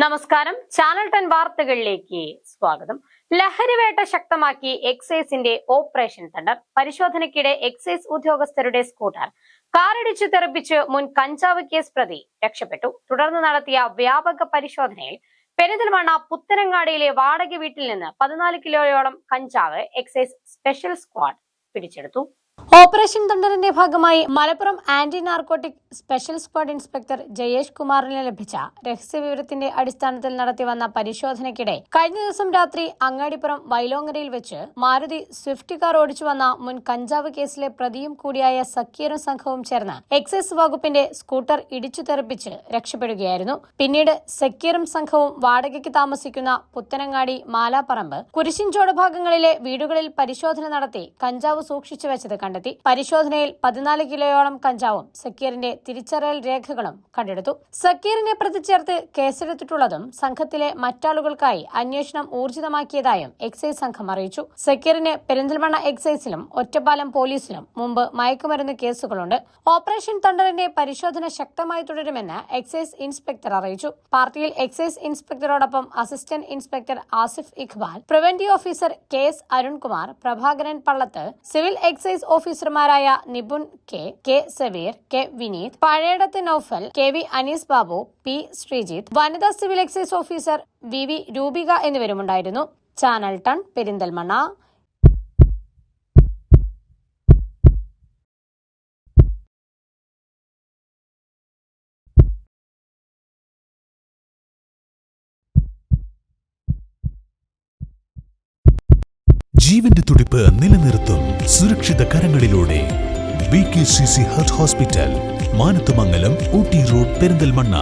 നമസ്കാരം, ചാനൽ 10 വാർത്തകളിലേക്ക് സ്വാഗതം. ലഹരിവേട്ട ശക്തമാക്കി എക്സൈസിന്റെ ഓപ്പറേഷൻ തണ്ടർ. പരിശോധനയ്ക്കിടെ എക്സൈസ് ഉദ്യോഗസ്ഥരുടെ സ്കൂട്ടർ കാറിടിച്ചു തെറിപ്പിച്ച് മുൻ കഞ്ചാവ് കേസ് പ്രതി രക്ഷപ്പെട്ടു. തുടർന്ന് നടത്തിയ വ്യാപക പരിശോധനയിൽ പെരിന്തൽമണ്ണ പുത്തനങ്ങാടിയിലെ വാടക വീട്ടിൽ നിന്ന് 14 കിലോയോളം കഞ്ചാവ് എക്സൈസ് സ്പെഷ്യൽ സ്ക്വാഡ് പിടിച്ചെടുത്തു. ഓപ്പറേഷൻ തണ്ടറിന്റെ ഭാഗമായി Malappuram anti narcotic special squad inspector Jayesh കുമാറിന് ലഭിച്ച രഹസ്യവിവരത്തിന്റെ അടിസ്ഥാനത്തിൽ നടത്തിവന്ന പരിശോധനയ്ക്കിടെ കഴിഞ്ഞ ദിവസം രാത്രി അങ്ങാടിപ്പുറം വൈലോങ്ങരയിൽ വെച്ച് മാരുതി സ്വിഫ്റ്റ് കാർ ഓടിച്ചു വന്ന മുൻ കഞ്ചാവ് കേസിലെ പ്രതിയും കൂടിയായ സക്കീറും സംഘവും ചേർന്ന് എക്സൈസ് വകുപ്പിന്റെ സ്കൂട്ടർ ഇടിച്ചു തെറിപ്പിച്ച് രക്ഷപ്പെടുകയായിരുന്നു. പിന്നീട് സക്കീറും സംഘവും വാടകയ്ക്ക് താമസിക്കുന്ന പുത്തനങ്ങാടി മാലാപ്പറമ്പ് കുരിശിൻചോട് ഭാഗങ്ങളിലെ വീടുകളിൽ പരിശോധന നടത്തി കഞ്ചാവ് സൂക്ഷിച്ചു വെച്ചത് കണ്ടെത്തി. പരിശോധനയിൽ 14 കിലോയോളം കഞ്ചാവും സക്കീറിന്റെ തിരിച്ചറിയൽ രേഖകളും കണ്ടെടുത്തു. സക്കീറിനെ പ്രതി ചേർത്ത് കേസെടുത്തിട്ടുള്ളതും സംഘത്തിലെ മറ്റാളുകൾക്കായി അന്വേഷണം ഊർജിതമാക്കിയതായും എക്സൈസ് സംഘം അറിയിച്ചു. സക്കീറിന് പെരിന്തൽമണ്ണ എക്സൈസിലും ഒറ്റപ്പാലം പോലീസിലും മുമ്പ് മയക്കുമരുന്ന് കേസുകളുണ്ട്. ഓപ്പറേഷൻ തണ്ടറിന്റെ പരിശോധന ശക്തമായി തുടരുമെന്ന് എക്സൈസ് ഇൻസ്പെക്ടർ അറിയിച്ചു. പാർട്ടിയിൽ എക്സൈസ് ഇൻസ്പെക്ടറോടൊപ്പം assistant inspector Asif Iqbal, preventive officer KS Arunkumar, Prabhakaran Pallath, civil excise ഓഫീസർമാരായ Nipun K Saveer, K Vineeth, Pazhayadath Noufal, KV Anees Babu, P Sreejith, വനിതാ civil excise officer VV Roopika എന്നിവരുമുണ്ടായിരുന്നു. ചാനൽ 10 പെരിന്തൽമണ്ണ. ജീവന്റെ തുടിപ്പ് നിലനിർത്തും സുരക്ഷിത കരങ്ങളിലൂടെ BKCC hospital, Manathumangalam, Ooty road, Perinthalmanna.